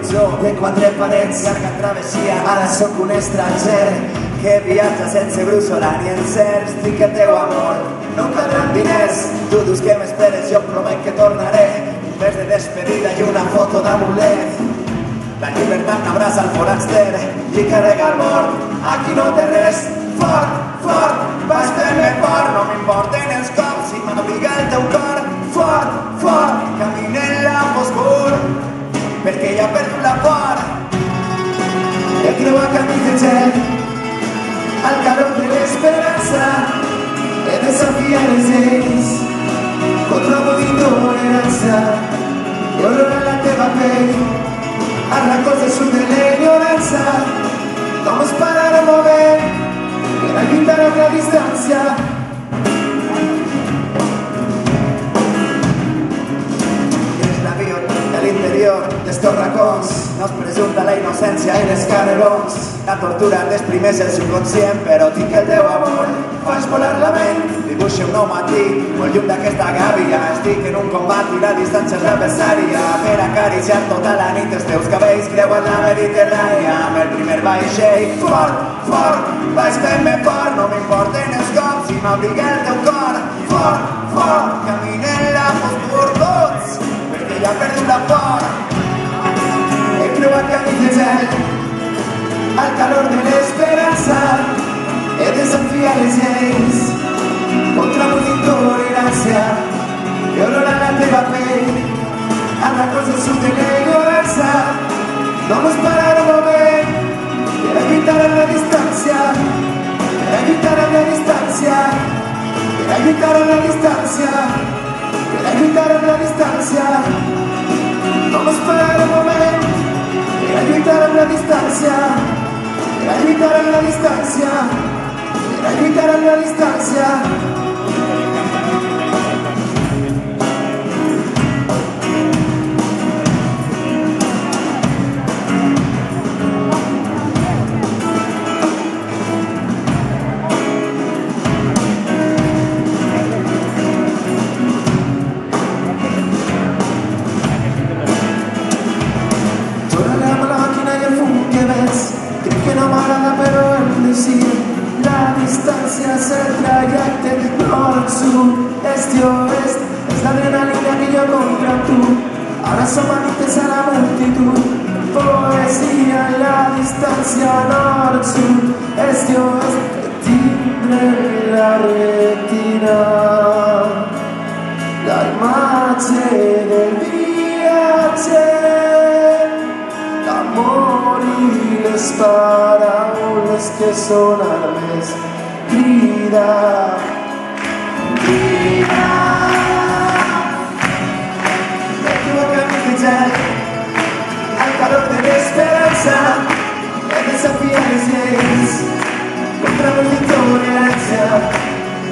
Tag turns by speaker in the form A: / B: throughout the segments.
A: horitzó de quatre parets, llarga travessia. Ara sóc un estranger que viatja sense brúixola ni encerts. Dic que teu amor no caldran diners. Tu dius que m'esperes, jo promet que tornaré. Un bes de despedida i una foto d'amulet. La llibertat n'abraça el forastero i carrega el mort. Aquí no té res. Fort, fort, vas fer-me fort. No m'importen els cops si m'abriga el teu cor. Fort, fort, camina en la foscor, perquè ja he perdut la por. He creuat camins de gel al calor de l'esperança. He desafiat les lleis contra la intolerància. I olor a la teva pell arrancos de sud de la ignorança. Vamos parar un moment per a lluitar amb la distància. L'interior d'estos racons nos presunta la innocència i les canelons. La tortura desprimeix el subconscient, però tinc el teu amor, faig volar la ment. Dibuixa un nou matí, molt lluny d'aquesta gàbia. Estic en un combat i la distància és l'adversària. Per acariciar tota la nit els teus cabells creuen la Mediterrània amb el primer vaixell. Fort, fort, vaig fer-me fort. No m'importen els cops si m'abriga el teu cor. Fort, fort, caminen la foscor tots, perquè ja he perdut la por. He creuat camins de gel al calor de l'esperança. He desafiat les lleis contra la intolerància. I olor a la teva pell arrancos del sud de la ignorança. Vamos parar un moment per a lluitar amb la distància. Per a lluitar amb la distància. Per a lluitar amb la distància. Per a lluitar amb la distància. Vamos parar un moment per a lluitar amb la distància. Per a lluitar amb la distància. Per a lluitar amb la distància. Crec que no m'agrada però hem de dir la distància és el trajecte nord-sud, est i oest. És l'adrenalina que jo compro amb tu. Ara som addictes a la multitud. Poesia en la distància nord-sud, est i oest. Tindre la retina la imatge del viatge, l'amor i les paraules que són armes. Crida, crida. He creuat camins de gel al calor de l'esperança. He desafiat les lleis contra la intolerància.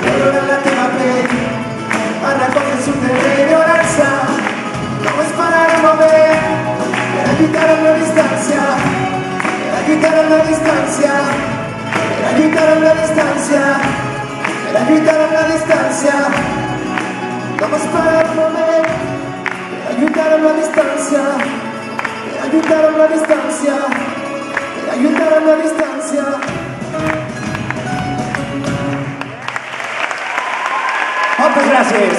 A: I olor a la teva pell arrancos del sud de la ignorança. Vamos parar un moment per a lluitar amb la distància. Per a lluitar amb la distància. Per a lluitar amb la distància. Per a lluitar amb la distància. Vamos parar un moment per a lluitar amb la distància. Per a lluitar amb la distància. Per a lluitar amb la distància.
B: Moltes gràcies.